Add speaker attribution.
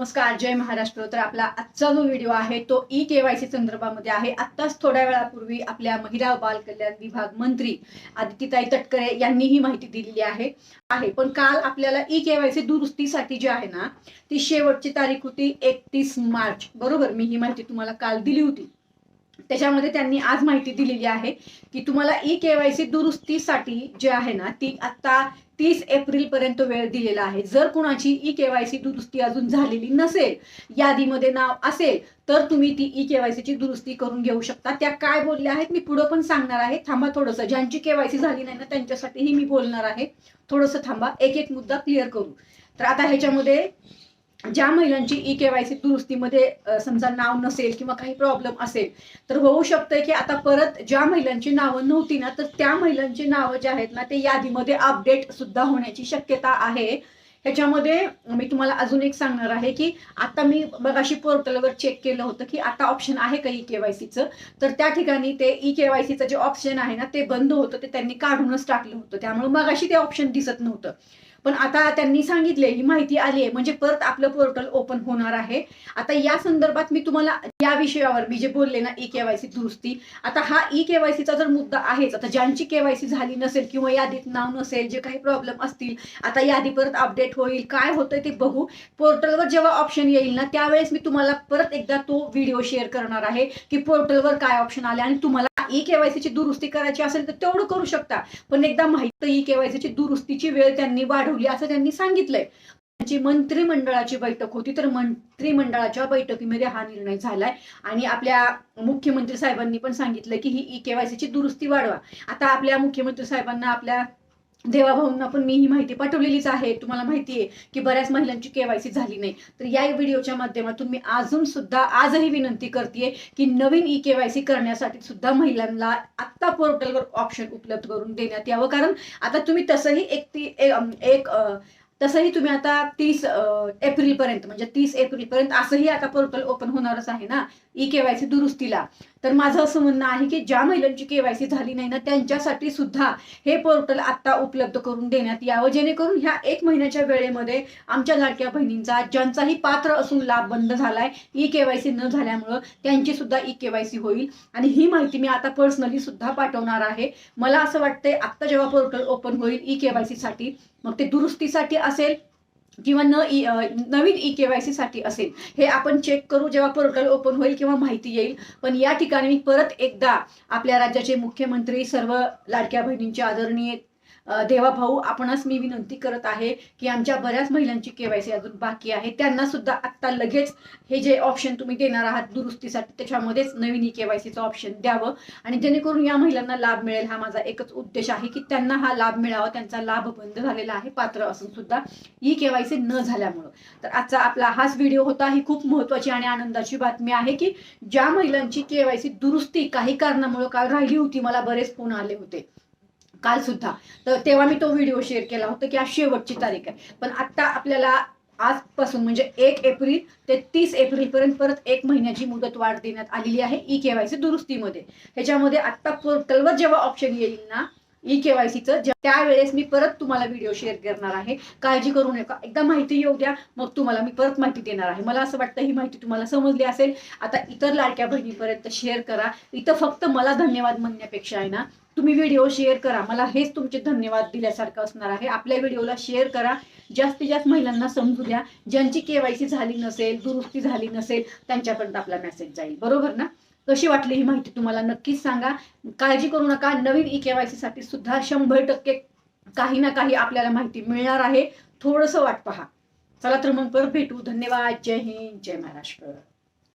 Speaker 1: नमस्कार, जय महाराष्ट्र। तर आपला आजचा जो व्हिडिओ आहे तो ई-केवायसी संदर्भामध्ये आहे। आत्ताच थोड्या वेळापूर्वी आपल्या महिला बाल कल्याण विभाग मंत्री आदितीताई तटकरे यांनी ही माहिती दिलेली आहे। पण काल आपल्याला ई-केवायसी दुरुस्तीसाठी जी आहे ना, ती शेवटची तारीख होती 31 मार्च, बरोबर। मी ही माहिती तुम्हाला काल दिली होती। त्याच्यामध्ये त्यांनी आज माहिती दिलेली आहे की तुम्हाला ई-केवायसी दुरुस्तीसाठी जे आहे ना, ती आता 30 एप्रिल पर्यंत वेळ दिलेला आहे। जर कुणाची ई-केवायसी दुरुस्ती अजून झालेली नसेल, यादीमध्ये नाव असेल, तर तुम्ही ती ई-केवायसीची दुरुस्ती करून घेऊ शकता। त्या काय बोलल्या आहेत मी पुढे पण सांगणार आहे। थांबा थोडंसं, ज्यांची केवायसी झाली नाही ना त्यांच्यासाठीही मी बोलणार आहे। थोडंसं थांबा, एक एक मुद्दा क्लिअर करू। तर आता ह्याच्यामध्ये ज्या महिलांची ई-केवायसी दुरुस्तीमध्ये समजा नाव नसेल किंवा काही प्रॉब्लेम असेल, तर होऊ शकतंय की आता परत ज्या महिलांची नावं नव्हती ना, तर त्या महिलांची नावं जे आहेत ना ते यादीमध्ये अपडेट सुद्धा होण्याची शक्यता आहे। ह्याच्यामध्ये मी तुम्हाला अजून एक सांगणार आहे की आता मी मगाशी पोर्टलवर चेक केलं होतं की आता ऑप्शन आहे का ई-केवायसीचं, तर त्या ठिकाणी ते ई-केवायसीचं जे ऑप्शन आहे ना ते बंद होतं, ते त्यांनी काढूनच टाकलं होतं। त्यामुळे मगाशी ते ऑप्शन दिसत नव्हतं, पण आता त्यांनी सांगितले, ही माहिती आली आहे म्हणजे परत आपलं पोर्टल ओपन होणार आहे। आता या संदर्भात मी तुम्हाला या विषयावर मी जे बोलले ना ई-केवायसी दुरुस्ती, आता हा ई-केवायसीचा जर मुद्दा आहेच, आता ज्यांची केवायसी झाली नसेल किंवा यादीत नाव नसेल, जे काही प्रॉब्लेम असतील, आता यादी परत अपडेट होईल, काय होतंय ते बघू। पोर्टलवर जेव्हा ऑप्शन येईल ना त्यावेळेस मी तुम्हाला परत एकदा तो व्हिडिओ शेअर करणार आहे की पोर्टलवर काय ऑप्शन आले, आणि तुम्हाला ई-केवायसीची दुरुस्ती करायची असेल तर तेवढं करू शकता। पण एकदा माहिती ई-केवायसीची दुरुस्तीची वेळ त्यांनी वाढवली असं त्यांनी सांगितलंय। त्यांची मंत्रिमंडळाची बैठक होती, तर मंत्रिमंडळाच्या बैठकीमध्ये हा निर्णय झालाय आणि आपल्या मुख्यमंत्री साहेबांनी पण सांगितलं की ही ई-केवायसीची दुरुस्ती वाढवा। आता आपल्या मुख्यमंत्री साहेबांना आपल्या देवाभाऊंना पण मी ही माहिती पाठवलेलीच आहे। तुम्हाला माहिती आहे की बऱ्याच महिलांची केवायसी झाली नाही, तर या व्हिडिओच्या माध्यमातून मी आजही विनंती करते की नवीन ई-केवायसी करण्यासाठी सुद्धा महिलांना आत्ता पोर्टलवर ऑप्शन उपलब्ध करून देण्यात यावं। कारण आता तुम्ही तसंही तुम्ही आता 30 एप्रिल पर्यंत म्हणजे 30 एप्रिल पर्यंत असंही आता पोर्टल ओपन होणारच आहे ना ई-केवायसी दुरुस्तीला। तर माझं असं म्हणणं आहे की ज्या महिलांची केवायसी झाली नाही ना त्यांच्यासाठी सुद्धा हे पोर्टल आता उपलब्ध करून देण्यात यावं, जेणेकरून ह्या 1 महिन्याच्या वेळेमध्ये आमच्या लाडक्या बहिणींचा ज्यांचाही पात्र असून लाभ बंद झालाय ई-केवायसी न झाल्यामुळं, त्यांची सुद्धा ई-केवायसी होईल। आणि ही माहिती मी आता पर्सनली सुद्धा पाठवणार आहे। मला असं वाटतंय आता जेव्हा पोर्टल ओपन होईल ई-केवायसी साठी, मग ते दुरुस्तीसाठी असेल किंवा नवीन ई-केवायसी साठी असेल, हे आपण चेक करू जेव्हा पोर्टल ओपन होईल किंवा माहिती येईल। पण या ठिकाणी मी परत एकदा आपल्या राज्याचे मुख्यमंत्री, सर्व लाडक्या बहिणींचे आदरणीय देवाभाऊ आपणास मी विनंती करत आहे की आमच्या बऱ्याच महिलांची केवायसी अजून बाकी आहे, त्यांना सुद्धा आता लगेच हे जे ऑप्शन तुम्ही देणार आहात दुरुस्तीसाठी त्याच्यामध्येच नवीन ई-केवायसीचं ऑप्शन द्यावं, आणि जेणेकरून या महिलांना लाभ मिळेल। हा माझा एकच उद्देश आहे की त्यांना हा लाभ मिळावा। त्यांचा लाभ बंद झालेला आहे पात्र असून सुद्धा ई-केवायसी न झाल्यामुळं। तर आजचा आपला हाच व्हिडिओ होता। ही खूप महत्त्वाची आणि आनंदाची बातमी आहे की ज्या महिलांची केवायसी दुरुस्ती काही कारणामुळे काल राहिली होती, मला बरेच फोन आले होते काल सुद्धा, तर तेव्हा मी तो व्हिडिओ शेअर केला होता की आज शेवटची तारीख आहे। पण आता आपल्याला आजपासून म्हणजे 1 एप्रिल ते 30 एप्रिल पर्यंत परत 1 महिन्याची मुदत वाढ देण्यात आलेली आहे ई-केवायसी दुरुस्तीमध्ये। ह्याच्यामध्ये आता पोर्टलवर जेव्हा ऑप्शन येईल ना ई-केवायसीचं, त्यावेळेस मी परत तुम्हाला व्हिडिओ शेअर करणार आहे। काळजी करू नका, एकदा माहिती येऊ द्या, मग तुम्हाला मी परत माहिती देणार आहे। मला असं वाटतं ही माहिती तुम्हाला समजली असेल। आता इतर लाडक्या बहिणीपर्यंत शेअर करा। इथं फक्त मला धन्यवाद म्हणण्यापेक्षा आहे ना, तुम्ही व्हिडिओ शेअर करा, मला हेच तुमचे धन्यवाद दिल्यासारखं असणार आहे। आपल्या व्हिडिओला शेअर करा, जास्तीत जास्त महिलांना समजू द्या। ज्यांची केवायसी झाली नसेल, दुरुस्ती झाली नसेल, त्यांच्यापर्यंत आपला मेसेज जाईल, बरोबर ना। कशी वाटली ही माहिती तुम्हाला नक्कीच सांगा। काळजी करू नका, नवीन ई-केवायसी साठी सुद्धा 100% काही ना काही आपल्याला माहिती मिळणार आहे। थोडंसं वाट पहा। चला तर मग परत भेटू। धन्यवाद, जय हिंद, जय महाराष्ट्र।